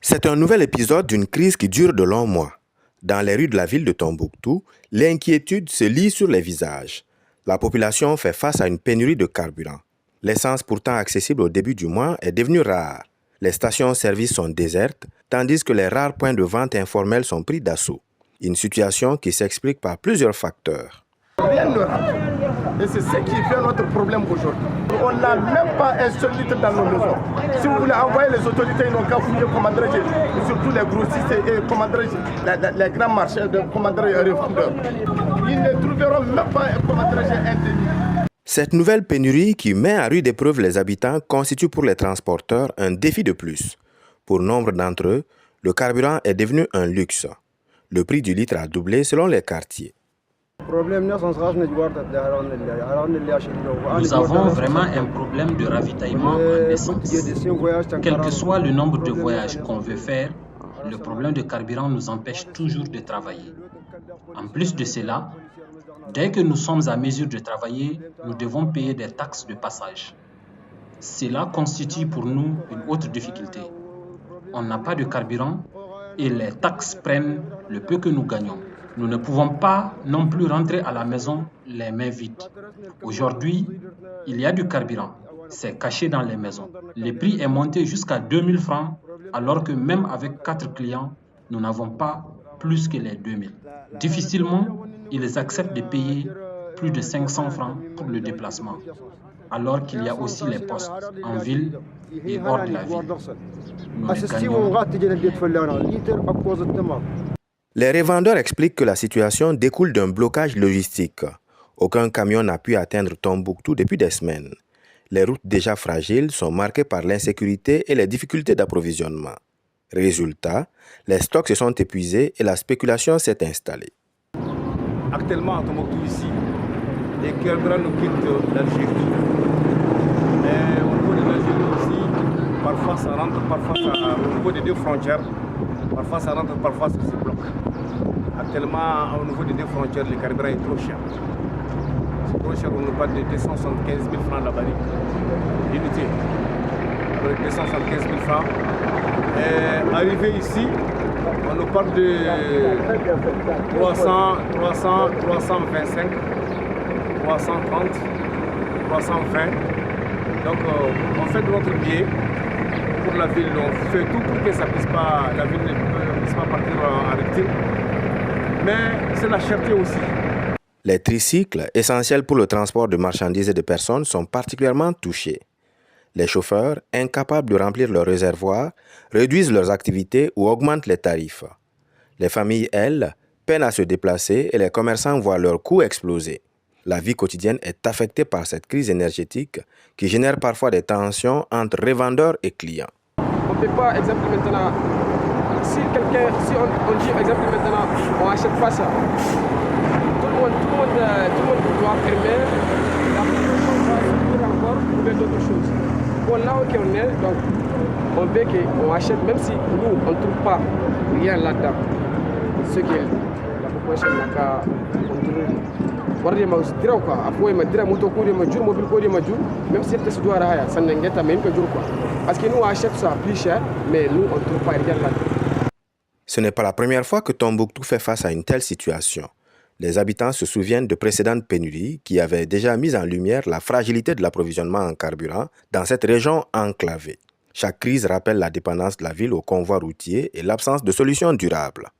C'est un nouvel épisode d'une crise qui dure de longs mois. Dans les rues de la ville de Tombouctou, l'inquiétude se lit sur les visages. La population fait face à une pénurie de carburant. L'essence pourtant accessible au début du mois est devenue rare. Les stations-service sont désertes, tandis que les rares points de vente informels sont pris d'assaut. Une situation qui s'explique par plusieurs facteurs. Rien ne rentre. Et c'est ce qui fait notre problème aujourd'hui. On n'a même pas un seul litre dans nos maisons. Si vous voulez envoyer les autorités, ils n'ont qu'à fouiller commanderie, surtout les grossistes et commanderie, les grands marchés de commanderie et revendeurs. Ils ne trouveront même pas un commanderie indemne. Cette nouvelle pénurie qui met à rude épreuve les habitants constitue pour les transporteurs un défi de plus. Pour nombre d'entre eux, le carburant est devenu un luxe. Le prix du litre a doublé selon les quartiers. Nous avons vraiment un problème de ravitaillement en essence. Quel que soit le nombre de voyages qu'on veut faire, le problème de carburant nous empêche toujours de travailler. En plus de cela, dès que nous sommes à mesure de travailler, nous devons payer des taxes de passage. Cela constitue pour nous une autre difficulté. On n'a pas de carburant et les taxes prennent le peu que nous gagnons. Nous ne pouvons pas non plus rentrer à la maison les mains vides. Aujourd'hui, il y a du carburant. C'est caché dans les maisons. Le prix est monté jusqu'à 2000 francs, alors que même avec 4 clients, nous n'avons pas plus que les 2000. Difficilement, ils acceptent de payer plus de 500 francs pour le déplacement, alors qu'il y a aussi les postes en ville et hors de la ville. Nous les gagnons. Les revendeurs expliquent que la situation découle d'un blocage logistique. Aucun camion n'a pu atteindre Tombouctou depuis des semaines. Les routes déjà fragiles sont marquées par l'insécurité et les difficultés d'approvisionnement. Résultat, les stocks se sont épuisés et la spéculation s'est installée. Actuellement, à Tombouctou ici, les carburants nous quittent l'Algérie. Mais au niveau de l'Algérie aussi, parfois ça rentre, au niveau des deux frontières. Parfois ça rentre, parfois ça se bloque. Actuellement, au niveau des deux frontières, le carburant est trop cher. C'est trop cher, on nous parle de 275 000 francs la barrique. Unité. Avec 275 000 francs. Et arrivé ici, on nous parle de 300, 325, 330, 320. Donc on fait de notre billet. Pour la ville, on fait tout pour que ça puisse pas, la ville ne puisse pas partir en rectile. Mais c'est la cherté aussi. Les tricycles, essentiels pour le transport de marchandises et de personnes, sont particulièrement touchés. Les chauffeurs, incapables de remplir leurs réservoirs, réduisent leurs activités ou augmentent les tarifs. Les familles, elles, peinent à se déplacer et les commerçants voient leurs coûts exploser. La vie quotidienne est affectée par cette crise énergétique qui génère parfois des tensions entre revendeurs et clients. On ne peut pas, exemple maintenant, si on dit exemple maintenant, on n'achète pas ça, tout le monde doit fermer, la population va subir encore pour d'autres choses. Bon, là où on est, donc, on veut qu'on achète, même si nous, on ne trouve pas rien là-dedans. Ce que la population n'a qu'à contrôler. Même si c'est doit arrêter, ça n'engage même que dur quoi. Parce que nous on achète ça plus cher, mais nous on ne trouve pas rien là. Ce n'est pas la première fois que Tombouctou fait face à une telle situation. Les habitants se souviennent de précédentes pénuries qui avaient déjà mis en lumière la fragilité de l'approvisionnement en carburant dans cette région enclavée. Chaque crise rappelle la dépendance de la ville au convoi routier et l'absence de solutions durables.